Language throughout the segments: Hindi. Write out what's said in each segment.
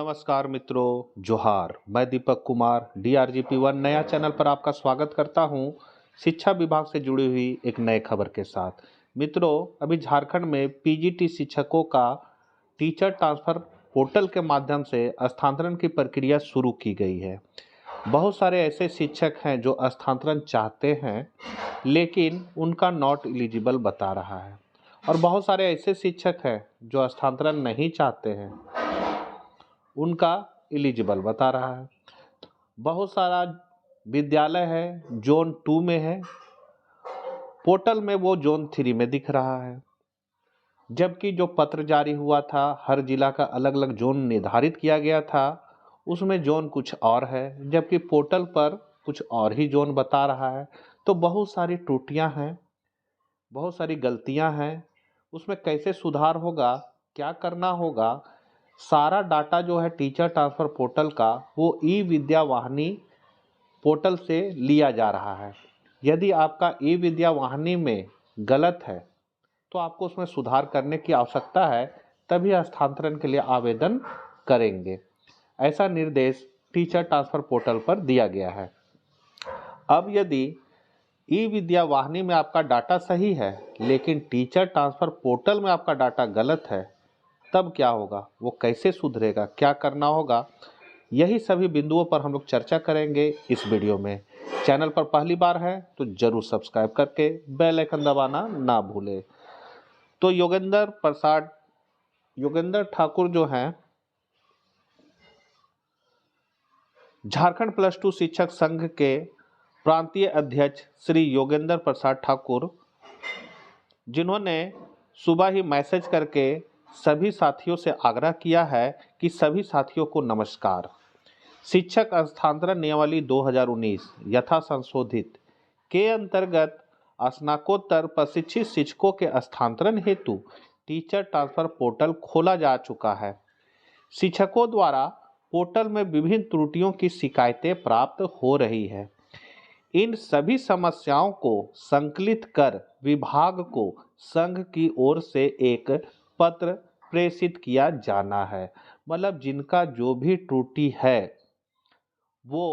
नमस्कार मित्रों, जोहार। मैं दीपक कुमार DRGP1 नया चैनल पर आपका स्वागत करता हूं, शिक्षा विभाग से जुड़ी हुई एक नए खबर के साथ। मित्रों, अभी झारखंड में PGT शिक्षकों का टीचर ट्रांसफर पोर्टल के माध्यम से स्थानांतरण की प्रक्रिया शुरू की गई है। बहुत सारे ऐसे शिक्षक हैं जो स्थानांतरण चाहते हैं, लेकिन उनका नॉट एलिजिबल बता रहा है, और बहुत सारे ऐसे शिक्षक हैं जो स्थानांतरण नहीं चाहते हैं, उनका एलिजिबल बता रहा है। बहुत सारा विद्यालय है जोन 2 में है, पोर्टल में वो जोन 3 में दिख रहा है। जबकि जो पत्र जारी हुआ था, हर जिला का अलग अलग जोन निर्धारित किया गया था, उसमें जोन कुछ और है, जबकि पोर्टल पर कुछ और ही जोन बता रहा है। तो बहुत सारी त्रुटियां हैं, बहुत सारी गलतियां हैं। उसमें कैसे सुधार होगा, क्या करना होगा, सारा डाटा जो है टीचर ट्रांसफ़र पोर्टल का वो ई विद्या वाहिनी पोर्टल से लिया जा रहा है। यदि आपका ई विद्या वाहिनी में गलत है तो आपको उसमें सुधार करने की आवश्यकता है, तभी स्थानांतरण के लिए आवेदन करेंगे। ऐसा निर्देश टीचर ट्रांसफ़र पोर्टल पर दिया गया है। अब यदि ई विद्या वाहिनी में आपका डाटा सही है, लेकिन टीचर ट्रांसफ़र पोर्टल में आपका डाटा गलत है, तब क्या होगा, वो कैसे सुधरेगा, क्या करना होगा, यही सभी बिंदुओं पर हम लोग चर्चा करेंगे इस वीडियो में। चैनल पर पहली बार है तो जरूर सब्सक्राइब करके बेल आइकन दबाना ना भूले। तो योगेंद्र ठाकुर जो हैं, झारखंड +2 शिक्षक संघ के प्रांतीय अध्यक्ष श्री योगेंद्र प्रसाद ठाकुर, जिन्होंने सुबह ही मैसेज करके सभी साथियों से आग्रह किया है कि सभी साथियों को नमस्कार। शिक्षक स्थानांतरण नियमावली 2019 यथा संशोधित के अंतर्गत स्नातकोत्तर प्रशिक्षित शिक्षकों के स्थानांतरण हेतु टीचर ट्रांसफर पोर्टल खोला जा चुका है। शिक्षकों द्वारा पोर्टल में विभिन्न त्रुटियों की शिकायतें प्राप्त हो रही है। इन सभी समस्याओं को संकलित कर विभाग को संघ की ओर से एक पत्र प्रेषित किया जाना है। मतलब जिनका जो भी त्रुटि है वो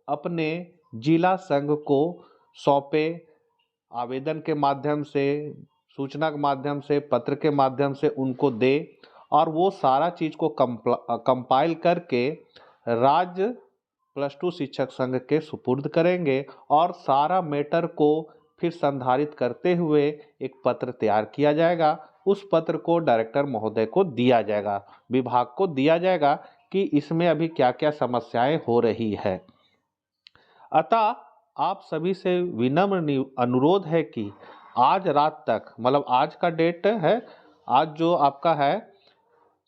अपने जिला संघ को सौंपे, आवेदन के माध्यम से, सूचना के माध्यम से, पत्र के माध्यम से उनको दे, और वो सारा चीज़ को कंपाइल करके राज्य +2 शिक्षक संघ के सुपुर्द करेंगे, और सारा मैटर को फिर संधारित करते हुए एक पत्र तैयार किया जाएगा। उस पत्र को डायरेक्टर महोदय को दिया जाएगा, विभाग को दिया जाएगा कि इसमें अभी क्या क्या समस्याएं हो रही है। अतः आप सभी से विनम्र अनुरोध है कि आज रात तक, मतलब आज का डेट है, आज जो आपका है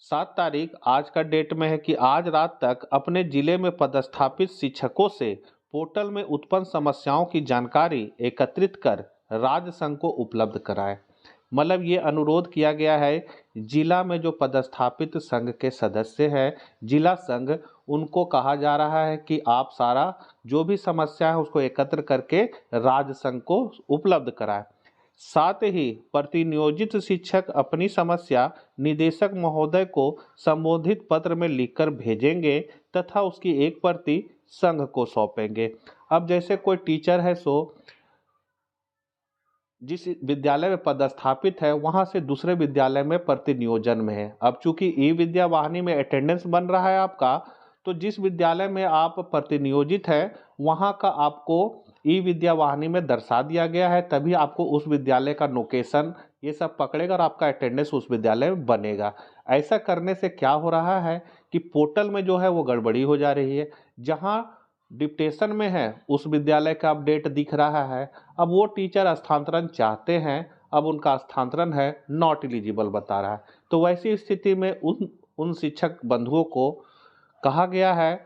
7 तारीख, आज का डेट में है कि आज रात तक अपने जिले में पदस्थापित शिक्षकों से पोर्टल में उत्पन्न समस्याओं की जानकारी एकत्रित कर राज्य संघ को उपलब्ध कराएं। मतलब ये अनुरोध किया गया है, जिला में जो पदस्थापित संघ के सदस्य हैं, जिला संघ, उनको कहा जा रहा है कि आप सारा जो भी समस्या है उसको एकत्र करके राज्य संघ को उपलब्ध कराएं। साथ ही प्रतिनियोजित शिक्षक अपनी समस्या निदेशक महोदय को संबोधित पत्र में लिखकर भेजेंगे तथा उसकी एक प्रति संघ को सौंपेंगे। अब जैसे कोई टीचर है, सो जिस विद्यालय में पदस्थापित है वहां से दूसरे विद्यालय में प्रतिनियोजन में है। अब चूंकि ई विद्या वाहिनी में अटेंडेंस बन रहा है आपका, तो जिस विद्यालय में आप प्रतिनियोजित है वहां का आपको ई विद्या वाहिनी में दर्शा दिया गया है, तभी आपको उस विद्यालय का लोकेशन ये सब पकड़ेगा और आपका अटेंडेंस उस विद्यालय में बनेगा। ऐसा करने से क्या हो रहा है कि पोर्टल में जो है वो गड़बड़ी हो जा रही है। जहाँ डिप्टेशन में है उस विद्यालय का अपडेट दिख रहा है, अब वो टीचर स्थानांतरण चाहते हैं, अब उनका स्थानांतरण है नॉट एलिजिबल बता रहा है। तो वैसी स्थिति में उन शिक्षक बंधुओं को कहा गया है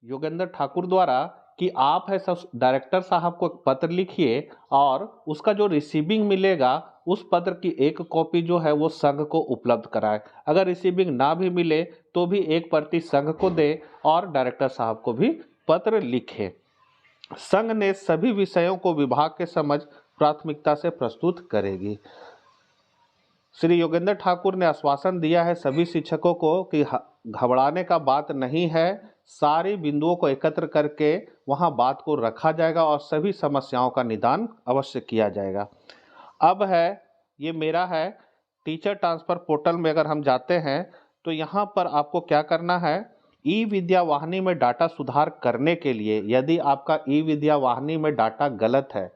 योगेंद्र ठाकुर द्वारा कि आप है सब डायरेक्टर साहब को एक पत्र लिखिए, और उसका जो रिसीविंग मिलेगा उस पत्र की एक कॉपी जो है वो संघ को उपलब्ध कराए। अगर रिसीविंग ना भी मिले तो भी एक प्रति संघ को दे और डायरेक्टर साहब को भी पत्र लिखे। संघ ने सभी विषयों को विभाग के समझ प्राथमिकता से प्रस्तुत करेगी। श्री योगेंद्र ठाकुर ने आश्वासन दिया है सभी शिक्षकों को कि घबराने का बात नहीं है। सारे बिंदुओं को एकत्र करके वहाँ बात को रखा जाएगा और सभी समस्याओं का निदान अवश्य किया जाएगा। अब है, ये मेरा है टीचर ट्रांसफर पोर्टल में अगर हम जाते हैं तो यहाँ पर आपको क्या करना है, ई विद्या वाहिनी में डाटा सुधार करने के लिए यदि आपका ई विद्या वाहिनी में डाटा गलत है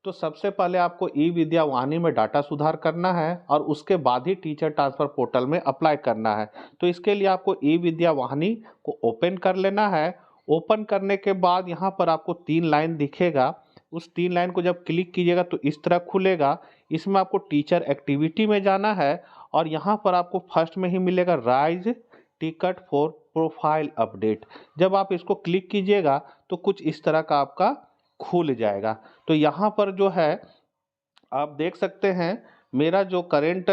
तो सबसे पहले आपको ई विद्या वाहिनी में डाटा सुधार करना है और उसके बाद ही टीचर ट्रांसफर पोर्टल में अप्लाई करना है। तो इसके लिए आपको ई विद्या वाहिनी को ओपन कर लेना है। ओपन करने के बाद यहाँ पर आपको 3 लाइन दिखेगा। उस 3 लाइन को जब क्लिक कीजिएगा तो इस तरह खुलेगा। इसमें आपको टीचर एक्टिविटी में जाना है और यहाँ पर आपको फर्स्ट में ही मिलेगा rise ticket for profile update. जब आप इसको क्लिक कीजिएगा तो कुछ इस तरह का आपका खुल जाएगा। तो यहाँ पर जो है आप देख सकते हैं मेरा जो करेंट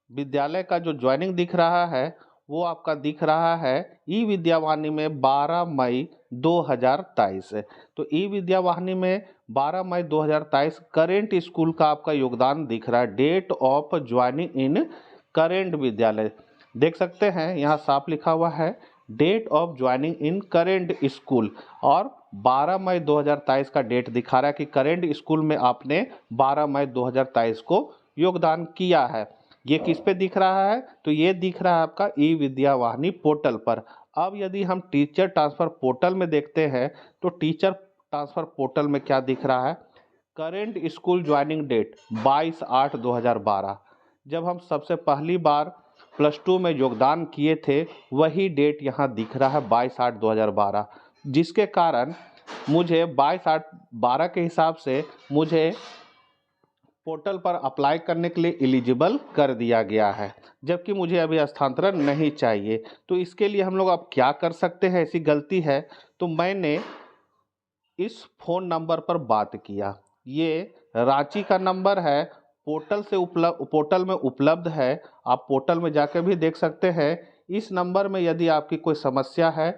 विद्यालय का जो ज्वाइनिंग दिख रहा है वो आपका दिख रहा है ई विद्या वाहिनी में 12 मई 2023 है। तो ई विद्या वाहिनी में 12 मई 2023 करेंट स्कूल का आपका योगदान दिख रहा है। Date of joining in current विद्यालय देख सकते हैं, यहाँ साफ लिखा हुआ है date of joining in current school और 12 मई 2023 का डेट दिखा रहा है कि करेंट स्कूल में आपने 12 मई 2023 को योगदान किया है। ये किस पे दिख रहा है, तो ये दिख रहा है आपका ई विद्या वाहिनी पोर्टल पर। अब यदि हम टीचर ट्रांसफर पोर्टल में देखते हैं तो टीचर ट्रांसफर पोर्टल में क्या दिख रहा है, करेंट स्कूल ज्वाइनिंग डेट 22/8/2012। जब हम सबसे पहली बार +2 में योगदान किए थे वही डेट यहाँ दिख रहा है 22/8/2012, जिसके कारण मुझे 22/8/12 के हिसाब से मुझे पोर्टल पर अप्लाई करने के लिए एलिजिबल कर दिया गया है, जबकि मुझे अभी स्थानांतरण नहीं चाहिए। तो इसके लिए हम लोग अब क्या कर सकते हैं, ऐसी गलती है तो मैंने इस फ़ोन नंबर पर बात किया। ये रांची का नंबर है, पोर्टल में उपलब्ध है। आप पोर्टल में जाकर भी देख सकते हैं। इस नंबर में यदि आपकी कोई समस्या है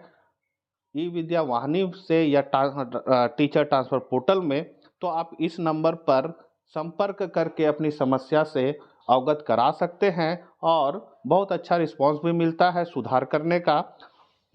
ई विद्या वाहिनी से या टीचर ट्रांसफर पोर्टल में, तो आप इस नंबर पर संपर्क करके अपनी समस्या से अवगत करा सकते हैं और बहुत अच्छा रिस्पांस भी मिलता है सुधार करने का।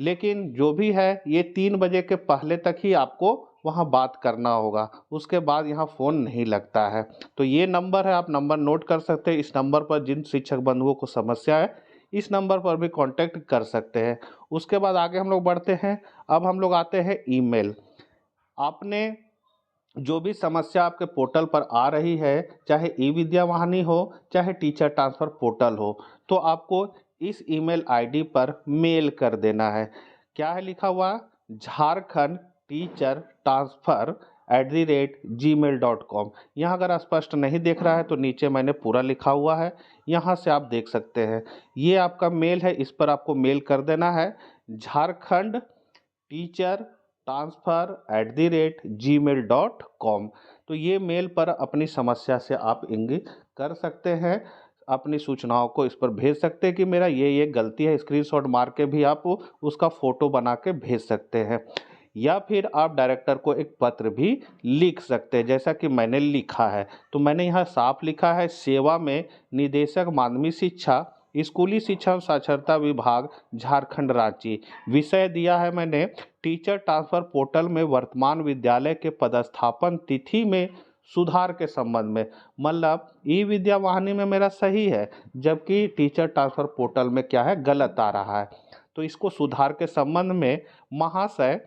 लेकिन जो भी है ये 3 बजे के पहले तक ही आपको वहाँ बात करना होगा, उसके बाद यहाँ फ़ोन नहीं लगता है। तो ये नंबर है, आप नंबर नोट कर सकते हैं। इस नंबर पर जिन शिक्षक बंधुओं को समस्या है इस नंबर पर भी कांटेक्ट कर सकते हैं। उसके बाद आगे हम लोग बढ़ते हैं। अब हम लोग आते हैं ईमेल। आपने जो भी समस्या आपके पोर्टल पर आ रही है, चाहे ई विद्या वाहिनी हो चाहे टीचर ट्रांसफर पोर्टल हो, तो आपको इस ईमेल आईडी पर मेल कर देना है। क्या है लिखा हुआ, झारखंड टीचर ट्रांसफर @gmail.com। यहाँ अगर स्पष्ट नहीं देख रहा है तो नीचे मैंने पूरा लिखा हुआ है, यहाँ से आप देख सकते हैं। ये आपका मेल है, इस पर आपको मेल कर देना है झारखंड टीचर ट्रांसफर @gmail.com। तो ये मेल पर अपनी समस्या से आप इंगित कर सकते हैं, अपनी सूचनाओं को इस पर भेज सकते हैं कि मेरा ये गलती है। स्क्रीनशॉट मार के भी आप उसका फ़ोटो बना के भेज सकते हैं, या फिर आप डायरेक्टर को एक पत्र भी लिख सकते हैं जैसा कि मैंने लिखा है। तो मैंने यहाँ साफ लिखा है, सेवा में निदेशक माध्यमिक शिक्षा, स्कूली शिक्षा एवं साक्षरता विभाग, झारखंड रांची। विषय दिया है मैंने टीचर ट्रांसफर पोर्टल में वर्तमान विद्यालय के पदस्थापन तिथि में सुधार के संबंध में। मतलब ई विद्या वाहिनी में मेरा सही है, जबकि टीचर ट्रांसफर पोर्टल में क्या है, गलत आ रहा है। तो इसको सुधार के संबंध में महाशय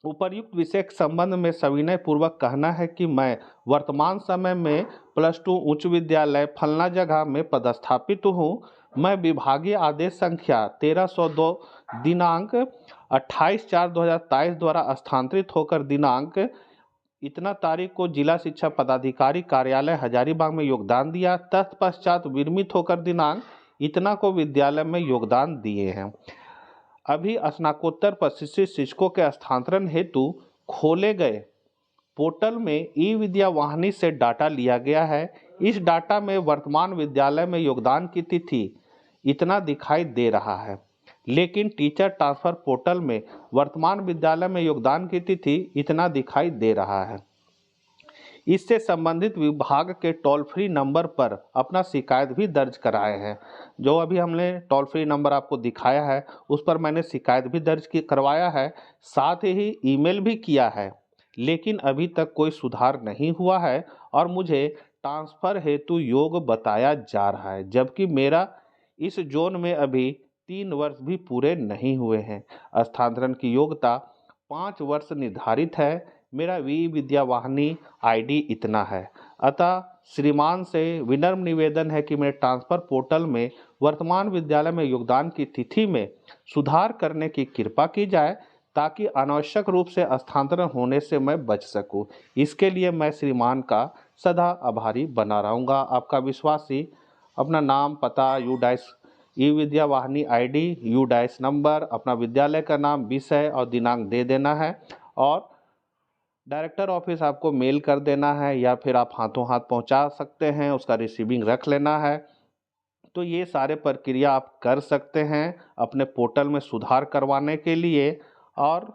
उपर्युक्त विषय के संबंध में सविनय पूर्वक कहना है कि मैं वर्तमान समय में +2 उच्च विद्यालय फलना जगह में पदस्थापित हूँ। मैं विभागीय आदेश संख्या 1302 दिनांक 28/4/2023 द्वारा स्थानांतरित होकर दिनांक इतना तारीख को जिला शिक्षा पदाधिकारी कार्यालय हजारीबाग में योगदान दिया। तत्पश्चात विरमित होकर दिनांक इतना को विद्यालय में योगदान दिए हैं। अभी स्नातकोत्तर प्रशिक्षित शिक्षकों के स्थानांतरण हेतु खोले गए पोर्टल में ई विद्या वाहिनी से डाटा लिया गया है। इस डाटा में वर्तमान विद्यालय में योगदान की तिथि इतना दिखाई दे रहा है, लेकिन टीचर ट्रांसफर पोर्टल में वर्तमान विद्यालय में योगदान की तिथि इतना दिखाई दे रहा है। इससे संबंधित विभाग के टोल फ्री नंबर पर अपना शिकायत भी दर्ज कराए हैं। जो अभी हमने टोल फ्री नंबर आपको दिखाया है उस पर मैंने शिकायत भी दर्ज करवाया है, साथ ही ईमेल भी किया है, लेकिन अभी तक कोई सुधार नहीं हुआ है और मुझे ट्रांसफ़र हेतु योग्य बताया जा रहा है, जबकि मेरा इस जोन में अभी 3 वर्ष भी पूरे नहीं हुए हैं। स्थानांतरण की योग्यता 5 वर्ष निर्धारित है। मेरा विद्या वाहिनी आईडी इतना है। अतः श्रीमान से विनम्र निवेदन है कि मेरे ट्रांसफ़र पोर्टल में वर्तमान विद्यालय में योगदान की तिथि में सुधार करने की कृपा की जाए, ताकि अनावश्यक रूप से स्थानांतरण होने से मैं बच सकूं। इसके लिए मैं श्रीमान का सदा आभारी बना रहूँगा। आपका विश्वासी। अपना नाम, पता, विद्या वाहिनी आईडी, नंबर, अपना विद्यालय का नाम, विषय और दिनांक दे देना है और डायरेक्टर ऑफिस आपको मेल कर देना है या फिर आप हाथों हाथ पहुंचा सकते हैं, उसका रिसीविंग रख लेना है। तो ये सारे प्रक्रिया आप कर सकते हैं अपने पोर्टल में सुधार करवाने के लिए। और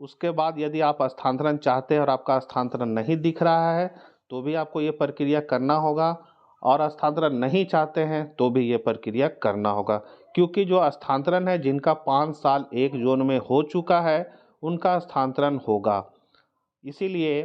उसके बाद यदि आप स्थानांतरण चाहते हैं और आपका स्थानांतरण नहीं दिख रहा है तो भी आपको ये प्रक्रिया करना होगा, और स्थानांतरण नहीं चाहते हैं तो भी ये प्रक्रिया करना होगा, क्योंकि जो स्थानांतरण है जिनका 5 साल एक जोन में हो चुका है उनका स्थानांतरण होगा। इसीलिए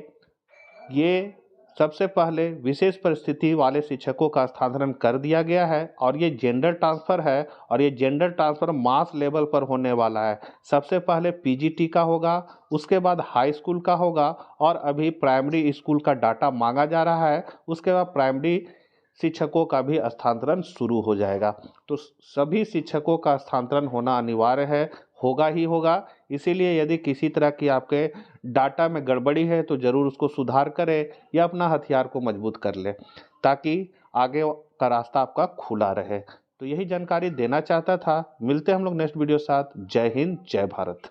ये सबसे पहले विशेष परिस्थिति वाले शिक्षकों का स्थानांतरण कर दिया गया है और ये जेंडर ट्रांसफ़र है और ये जेंडर ट्रांसफ़र मास लेवल पर होने वाला है। सबसे पहले पीजीटी का होगा, उसके बाद हाई स्कूल का होगा और अभी प्राइमरी स्कूल का डाटा मांगा जा रहा है। उसके बाद प्राइमरी शिक्षकों का भी स्थानांतरण शुरू हो जाएगा। तो सभी शिक्षकों का स्थानांतरण होना अनिवार्य है, होगा ही होगा। इसीलिए यदि किसी तरह की आपके डाटा में गड़बड़ी है तो ज़रूर उसको सुधार करें या अपना हथियार को मजबूत कर लें, ताकि आगे का रास्ता आपका खुला रहे। तो यही जानकारी देना चाहता था। मिलते हैं हम लोग नेक्स्ट वीडियो साथ। जय हिंद, जय भारत।